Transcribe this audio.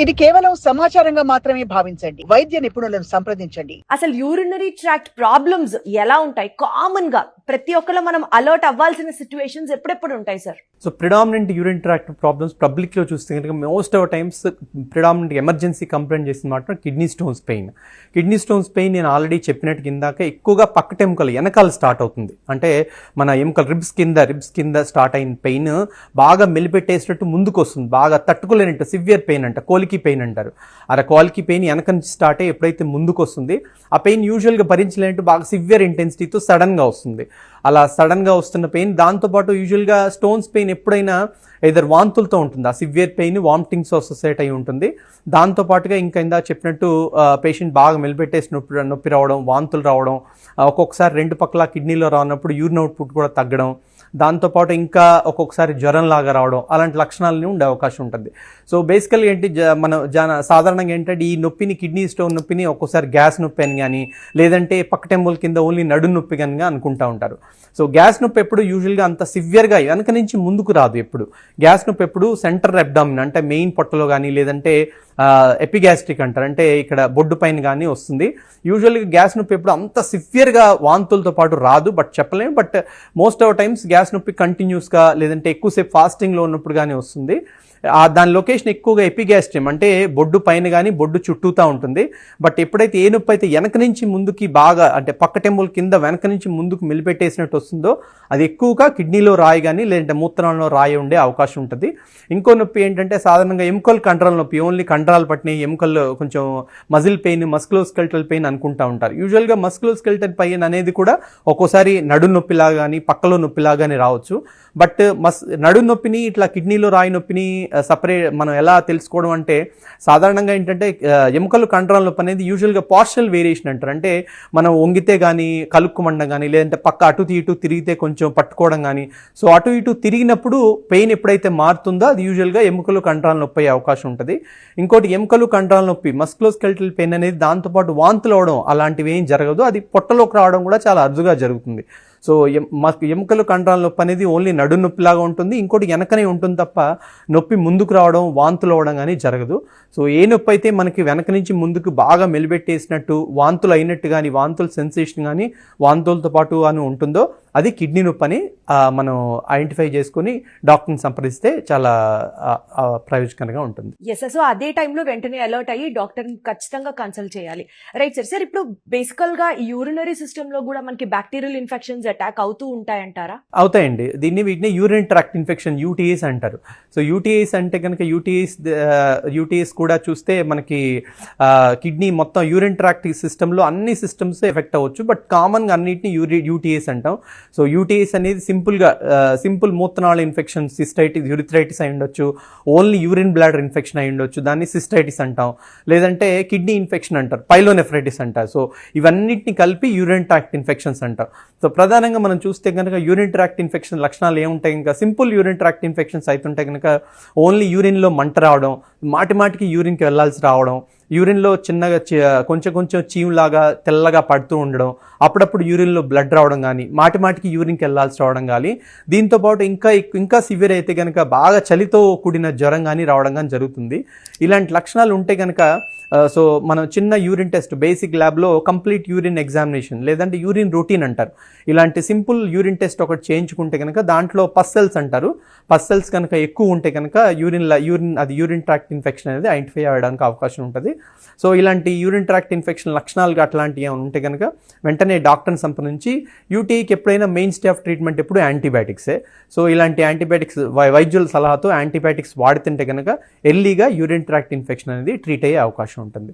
ఇది కేవలం సమాచారంగా మాత్రమే భావించండి. వైద్య నిపుణులను సంప్రదించండి. అసలు యూరినరీ ట్రాక్ట్ ప్రాబ్లమ్స్ ఎలా ఉంటాయి? కామన్ గా ప్రతి ఒక్కరు మనం అలర్ట్ అవ్వాల్సిన సిచ్యువేషన్స్ ఎప్పుడెప్పుడు ఉంటాయి sir? So predominant urine tract problems public లో చూస్తే కనుక most of times predominant emergency complaint చేసిన మాట kidney stones pain. Kidney stones pain నేను ఆల్రెడీ చెప్పినట్టు కిందాక ఎక్కువగా పక్కట ఎముకలు వెనకాల స్టార్ట్ అవుతుంది. అంటే మన ఎముకలు రిబ్స్ కింద స్టార్ట్ అయిన పెయిన్ బాగా మెలిపెట్టేసినట్టు ముందుకు వస్తుంది, బాగా తట్టుకోలేనట్టు సివియర్ పెయిన్ అంట, కోలికి పెయిన్ అంటారు. కోలికి పెయిన్ వెనక నుంచి స్టార్ట్ అయ్యి ఎప్పుడైతే ముందుకు వస్తుంది ఆ పెయిన్ యూజువల్గా భరించలేనట్టు బాగా సివియర్ ఇంటెన్సిటీతో సడన్గా వస్తుంది. అలా సడన్గా వస్తున్న పెయిన్, దాంతోపాటు యూజువల్గా స్టోన్స్ పెయిన్ ఎప్పుడైనా ఎదర్ వాంతులతో ఉంటుంది. ఆ సివియర్ పెయిన్ వామిటింగ్స్ అసోసియేట్ అయి ఉంటుంది. దాంతోపాటుగా ఇంకా ఇందా చెప్పినట్టు పేషెంట్ బాగా మెలిపెట్టేసి నొప్పి రావడం, వాంతులు రావడం, ఒక్కొక్కసారి రెండు పక్కల కిడ్నీలో రానప్పుడు యూరిన్ అవుట్పుట్ కూడా తగ్గడం, దాంతోపాటు ఇంకా ఒక్కొక్కసారి జ్వరం లాగా రావడం, అలాంటి లక్షణాలని ఉండే అవకాశం ఉంటుంది. సో బేసికల్గా ఏంటి సాధారణంగా ఏంటంటే ఈ నొప్పిని, కిడ్నీ స్టోన్ నొప్పిని ఒక్కోసారి గ్యాస్ నొప్పి అని కానీ, లేదంటే పక్క టెంపుల్ కింద ఓన్లీ నడు నొప్పి కానీ అనుకుంటా ఉంటారు. సో గ్యాస్ నొప్పి ఎప్పుడు యూజువల్గా అంత సివియర్గా వెనక నుంచి ముందుకు రాదు. ఎప్పుడు గ్యాస్ నొప్పి ఎప్పుడు సెంటర్ అబ్డామిన్ అంటే మెయిన్ పొట్టలో కానీ, లేదంటే ఎపిగ్యాస్ట్రిక్ అంటారు, అంటే ఇక్కడ బొడ్డు పైన కానీ వస్తుంది. యూజువల్గా గ్యాస్ నొప్పి ఎప్పుడు అంత సివియర్గా వాంతులతో పాటు రాదు, బట్ చెప్పలేము. But most of times gas నొప్పి కంటిన్యూస్గా లేదంటే ఎక్కువసేపు ఫాస్టింగ్లో ఉన్నప్పుడు కానీ వస్తుంది. దాని లొకేషన్ ఎక్కువగా ఎపిగ్యాస్ట్రియం అంటే బొడ్డు పైన కానీ బొడ్డు చుట్టూతా ఉంటుంది. బట్ ఎప్పుడైతే ఏ నొప్పి అయితే వెనక నుంచి ముందుకి బాగా అంటే పక్క టెంపుల్ కింద వెనక నుంచి ముందుకు మెలిపెట్టేసినట్టు వస్తుందో అది ఎక్కువగా కిడ్నీలో రాయి కానీ లేదంటే మూత్రంలో రాయి ఉండే అవకాశం ఉంటుంది. ఇంకో నొప్పి ఏంటంటే సాధారణంగా ఎముకల్ కండరాల నొప్పి, ఓన్లీ కండరాలు పట్టిన ఎముకల్లో కొంచెం మజిల్ పెయిన్, మస్కులోస్కెల్టల్ పెయిన్ అనుకుంటా ఉంటారు. యూజువల్గా మస్కులోస్కెల్టల్ పెయిన్ అనేది కూడా ఒక్కోసారి నడు నొప్పిలాగా కానీ పక్కలో నొప్పిలాగా కానీ రావచ్చు. బట్ నడు నొప్పిని ఇట్లా కిడ్నీలో రాయి నొప్పిని సపరేట్ మనం ఎలా తెలుసుకోవడం అంటే సాధారణంగా ఏంటంటే ఎముకలు కండరాల నొప్పి అనేది యూజువల్గా పార్షియల్ వేరియేషన్ అంటారు. అంటే మనం వంగితే కానీ కలుక్కుమండం కానీ, లేదంటే పక్క అటు ఇటు తిరిగితే కొంచెం పట్టుకోవడం కానీ, సో అటు ఇటు తిరిగినప్పుడు పెయిన్ ఎప్పుడైతే మారుతుందో అది యూజువల్గా ఎముకలు కండరాల నొప్పి అయ్యే అవకాశం ఉంటుంది. ఇంకోటి ఎముకలు కండరాల నొప్పి మస్కులోస్కెల్టల్ పెయిన్ అనేది దాంతోపాటు వాంతులు అవడం అలాంటివి ఏం జరగదు, అది పొట్టలోకి రావడం కూడా చాలా అరుదుగా జరుగుతుంది. సో ఎముకలు కండరాల నొప్పి అనేది ఓన్లీ నడు నొప్పిలాగా ఉంటుంది, ఇంకోటి వెనకనే ఉంటుంది తప్ప నొప్పి ముందుకు రావడం, వాంతులు అవడం కానీ జరగదు. సో ఏ నొప్పి అయితే మనకి వెనక నుంచి ముందుకు బాగా మెలిపెట్టేసినట్టు వాంతులు అయినట్టు కానీ, వాంతుల సెన్సేషన్ కానీ వాంతులతో పాటు అని ఉంటుందో అది కిడ్నీ నొప్పి అని మనం ఐడెంటిఫై చేసుకుని డాక్టర్ని సంప్రదిస్తే చాలా ప్రయోజనకరంగా ఉంటుంది. ఎస్, సో అదే టైంలో వెంటనే అలర్ట్ అయ్యి డాక్టర్ని ఖచ్చితంగా కన్సల్ట్ చేయాలి. Right sir. సార్ ఇప్పుడు బేసికల్గా ఈ యూరినరీ సిస్టంలో కూడా మనకి బ్యాక్టీరియల్ ఇన్ఫెక్షన్స్ అటాక్ అవుతూ ఉంటాయంటారా? అవుతాయండి. వీటిని యూరిన్ ట్రాక్ట్ ఇన్ఫెక్షన్ యూటీఐస్ అంటారు. సో యూటీఐస్ అంటే కనుక యూటీఐస్ కూడా చూస్తే మనకి కిడ్నీ మొత్తం యూరిన్ ట్రాక్ట్ సిస్టంలో అన్ని సిస్టమ్స్ ఎఫెక్ట్ అవ్వచ్చు, బట్ కామన్గా అన్నిటిని యూటీఐస్ అంటాం. సో యూటీఐస్ అనేది సింపుల్ మూత్రనాళ ఇన్ఫెక్షన్, సిస్టైటిస్, యూరిథ్రైటిస్ అయి ఉండొచ్చు, ఓన్లీ యూరిన్ బ్లాడర్ ఇన్ఫెక్షన్ అయి ఉండొచ్చు, దాన్ని సిస్టైటిస్ అంటాం, లేదంటే కిడ్నీ ఇన్ఫెక్షన్ అంటారు, పైలోనెఫ్రైటిస్ అంటారు. సో ఇవన్నిటిని కలిపి యూరిన్ ట్రాక్ట్ ఇన్ఫెక్షన్స్ అంటాం. సో ప్రధానంగా మనం చూస్తే కనుక యూరిన్ ట్రాక్ట్ ఇన్ఫెక్షన్ లక్షణాలు ఏముంటాయి? ఇంకా సింపుల్ యూరిన్ ట్రాక్ట్ ఇన్ఫెక్షన్స్ అవుతుంటే కనుక ఓన్లీ యూరిన్లో మంట రావడం, మాటికి యూరిన్కి వెళ్లాల్సి రావడం, యూరిన్లో చిన్నగా కొంచెం చీవులాగా తెల్లగా పడుతూ ఉండడం, అప్పుడప్పుడు యూరిన్లో బ్లడ్ రావడం కానీ, మాటికి యూరిన్కి వెళ్లాల్సి రావడం కానీ, దీంతోపాటు ఇంకా సివియర్ అయితే కనుక బాగా చలితో కూడిన జ్వరం కానీ రావడం కానీ జరుగుతుంది. ఇలాంటి లక్షణాలు ఉంటే కనుక సో మనం చిన్న యూరిన్ టెస్ట్ బేసిక్ ల్యాబ్లో కంప్లీట్ యూరిన్ ఎగ్జామినేషన్ లేదంటే యూరిన్ రొటీన్ అంటారు, ఇలాంటి సింపుల్ యూరిన్ టెస్ట్ ఒకటి చేయించుకుంటే కనుక దాంట్లో పస్సెల్స్ అంటారు, పస్సెల్స్ కనుక ఎక్కువ ఉంటే కనుక యూరిన్ ట్రాక్ట్ ఇన్ఫెక్షన్ అనేది ఐడెంటిఫై అవ్వడానికి అవకాశం ఉంటుంది. సో ఇలాంటి యూరిన్ ట్రాక్ట్ ఇన్ఫెక్షన్ లక్షణాలు అట్లాంటివి ఏమైనా ఉంటే కనుక వెంటనే డాక్టర్ని సంప్రదించి, యూటీఐకి ఎప్పుడైనా మెయిన్ స్టే ఆఫ్ ట్రీట్మెంట్ ఎప్పుడు యాంటీబయాటిక్సే. సో ఇలాంటి యాంటీబయాటిక్స్ వైద్యుల సలహాతో యాంటీబయాటిక్స్ వాడుతుంటే కనుక ఎర్లీగా యూరిన్ ట్రాక్ట్ ఇన్ఫెక్షన్ అనేది ట్రీట్ అయ్యే అవకాశం ఉంటుంది.